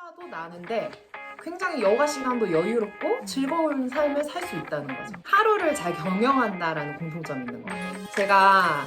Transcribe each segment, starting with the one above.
화도 나는데 굉장히 여가 시간도 여유롭고 즐거운 삶을 살 수 있다는 거죠. 하루를 잘 경영한다라는 공통점이 있는 거예요. 제가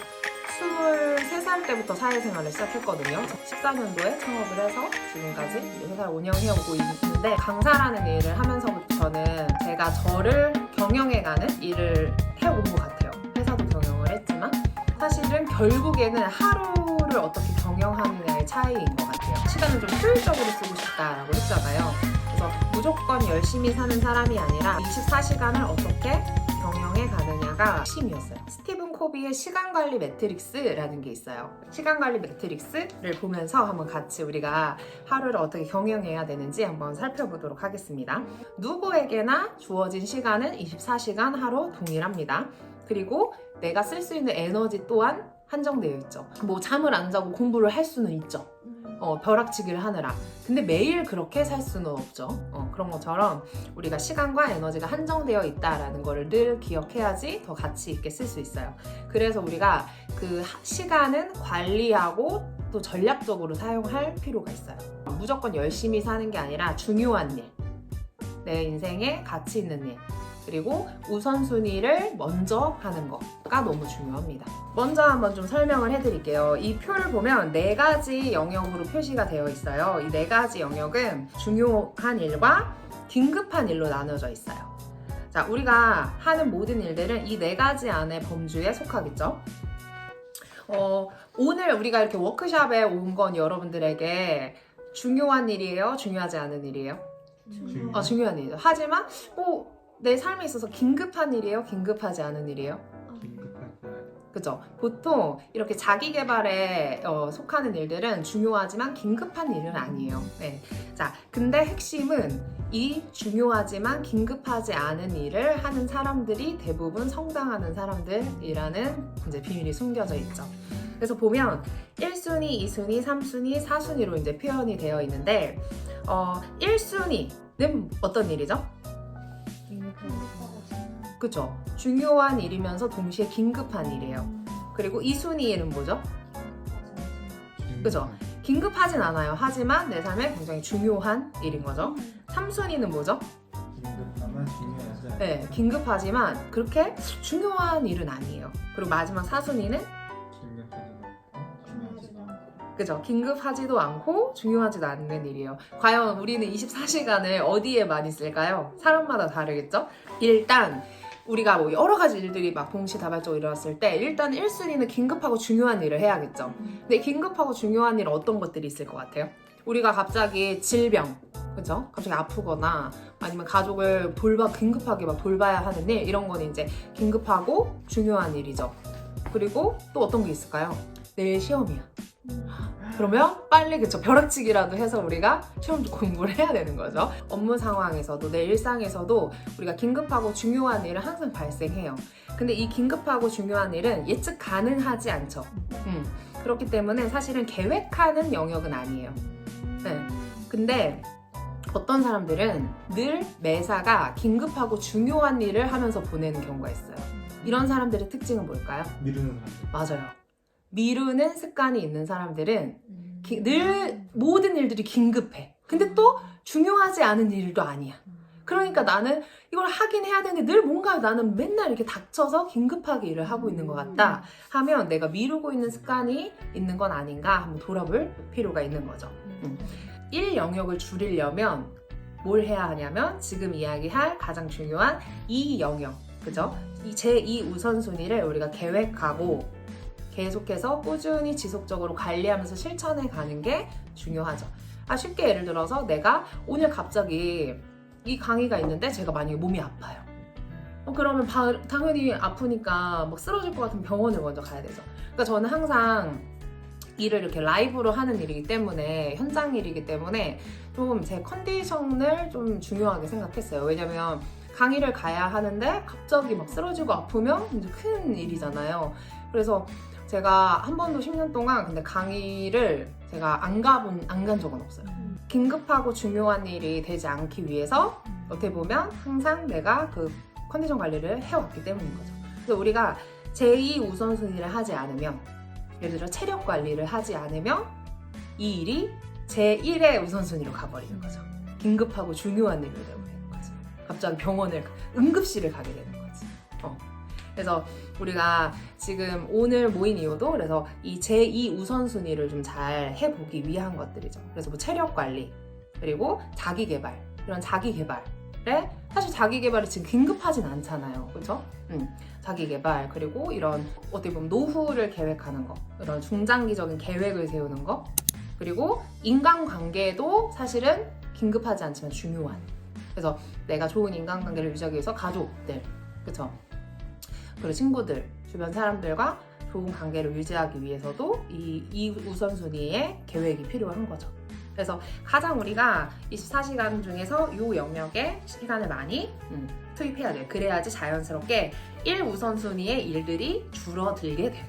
23살 때부터 사회생활을 시작했거든요. 14년도에 창업을 해서 지금까지 회사를 운영해오고 있는데, 강사라는 일을 하면서부터는 제가 저를 경영해가는 일을 해온 것 같아요. 회사도 경영을 했지만 사실은 결국에는 하루를 어떻게 경영하느냐의 차이인 것 같아요. 시간을 좀 효율적으로 쓰고 싶다라고 했잖아요. 그래서 무조건 열심히 사는 사람이 아니라 24시간을 어떻게 경영해 가느냐가 핵심이었어요. 스티븐 코비의 시간관리 매트릭스라는 게 있어요. 시간관리 매트릭스를 보면서 한번 같이 우리가 하루를 어떻게 경영해야 되는지 한번 살펴보도록 하겠습니다. 누구에게나 주어진 시간은 24시간 하루 동일합니다. 그리고 내가 쓸 수 있는 에너지 또한 한정되어 있죠. 뭐 잠을 안 자고 공부를 할 수는 있죠. 벼락치기를 하느라. 근데 매일 그렇게 살 수는 없죠. 그런 것처럼 우리가 시간과 에너지가 한정되어 있다라는 거를 늘 기억해야지 더 가치 있게 쓸 수 있어요. 그래서 우리가 그 시간은 관리하고 또 전략적으로 사용할 필요가 있어요. 무조건 열심히 사는 게 아니라 중요한 일, 내 인생에 가치 있는 일, 그리고 우선순위를 먼저 하는 거가 너무 중요합니다. 먼저 한번 좀 설명을 해드릴게요. 이 표를 보면 4가지 영역으로 표시가 되어 있어요. 이 4가지 영역은 중요한 일과 긴급한 일로 나눠져 있어요. 자, 우리가 하는 모든 일들은 이 4가지 안에 범주에 속하겠죠. 오늘 우리가 이렇게 워크숍에 온 건 여러분들에게 중요한 일이에요? 중요하지 않은 일이에요? 중요한 일이죠. 하지만 내 삶에 있어서 긴급한 일이에요? 긴급하지 않은 일이에요? 그죠? 보통 이렇게 자기 개발에 속하는 일들은 중요하지만 긴급한 일은 아니에요. 네. 자, 근데 핵심은 이 중요하지만 긴급하지 않은 일을 하는 사람들이 대부분 성장하는 사람들이라는 이제 비밀이 숨겨져 있죠. 그래서 보면 1순위, 2순위, 3순위, 4순위로 이제 표현이 되어 있는데 1순위는 어떤 일이죠? 그쵸? 중요한 일이면서 동시에 긴급한 일이에요. 그리고 2순위는 뭐죠? 그죠? 긴급하진 않아요. 하지만 내 삶에 굉장히 중요한 일인 거죠. 3순위는 뭐죠? 긴급하면 중요하지 않아요. 네, 긴급하지만 그렇게 중요한 일은 아니에요. 그리고 마지막 4순위는 그죠? 긴급하지도 않고 중요하지도 않는 일이에요. 과연 우리는 24시간을 어디에 많이 쓸까요? 사람마다 다르겠죠? 일단 우리가 뭐 여러 가지 일들이 막 동시다발적으로 일어났을 때 일단 1순위는 긴급하고 중요한 일을 해야겠죠. 근데 긴급하고 중요한 일은 어떤 것들이 있을 것 같아요? 우리가 갑자기 질병, 그죠? 갑자기 아프거나 아니면 가족을 긴급하게 막 돌봐야 하는 일, 이런 거는 이제 긴급하고 중요한 일이죠. 그리고 또 어떤 게 있을까요? 내일 시험이야. 그러면 빨리 벼락치기라도 해서 우리가 시험 공부를 해야 되는 거죠. 업무 상황에서도 내 일상에서도 우리가 긴급하고 중요한 일은 항상 발생해요. 근데 이 긴급하고 중요한 일은 예측 가능하지 않죠. 그렇기 때문에 사실은 계획하는 영역은 아니에요. 네. 근데 어떤 사람들은 늘 매사가 긴급하고 중요한 일을 하면서 보내는 경우가 있어요. 이런 사람들의 특징은 뭘까요? 미루는 사람들. 맞아요. 미루는 습관이 있는 사람들은 늘 모든 일들이 긴급해. 근데 또 중요하지 않은 일도 아니야. 그러니까 나는 이걸 하긴 해야 되는데 늘 뭔가 나는 맨날 이렇게 닥쳐서 긴급하게 일을 하고 있는 것 같다 하면 내가 미루고 있는 습관이 있는 건 아닌가 한번 돌아볼 필요가 있는 거죠. 1영역을 줄이려면 뭘 해야 하냐면 지금 이야기할 가장 중요한 2영역, 그죠? 제2 우선순위를 우리가 계획하고 계속해서 꾸준히 지속적으로 관리하면서 실천해 가는 게 중요하죠. 쉽게 예를 들어서 내가 오늘 갑자기 이 강의가 있는데 제가 만약에 몸이 아파요. 그러면 당연히 아프니까 막 쓰러질 것 같으면 병원을 먼저 가야 되죠. 그러니까 저는 항상 일을 이렇게 라이브로 하는 일이기 때문에, 현장 일이기 때문에 좀 제 컨디션을 좀 중요하게 생각했어요. 왜냐면 강의를 가야 하는데 갑자기 막 쓰러지고 아프면 이제 큰 일이잖아요. 그래서 제가 한 번도 10년 동안 근데 강의를 제가 안 간 적은 없어요. 긴급하고 중요한 일이 되지 않기 위해서 어떻게 보면 항상 내가 그 컨디션 관리를 해왔기 때문인 거죠. 그래서 우리가 제2 우선순위를 하지 않으면, 예를 들어 체력 관리를 하지 않으면 이 일이 제1의 우선순위로 가버리는 거죠. 긴급하고 중요한 일이 되고 되는 거지. 갑자기 병원을 응급실을 가게 되는 거지. 그래서 우리가 지금 오늘 모인 이유도 그래서 이 제2 우선순위를 좀 잘 해보기 위한 것들이죠. 그래서 뭐 체력 관리 그리고 자기 개발 이런 자기 개발에 사실 자기 개발이 지금 긴급하진 않잖아요, 그렇죠? 자기 개발 그리고 이런 어떻게 보면 노후를 계획하는 거, 이런 중장기적인 계획을 세우는 거, 그리고 인간관계도 사실은 긴급하지 않지만 중요한. 그래서 내가 좋은 인간관계를 유지하기 위해서 가족들, 그렇죠? 그리고 친구들, 주변 사람들과 좋은 관계를 유지하기 위해서도 이 우선순위의 계획이 필요한 거죠. 그래서 가장 우리가 24시간 중에서 이 영역에 시간을 많이 투입해야 돼요. 그래야지 자연스럽게 1우선순위의 일들이 줄어들게 된다.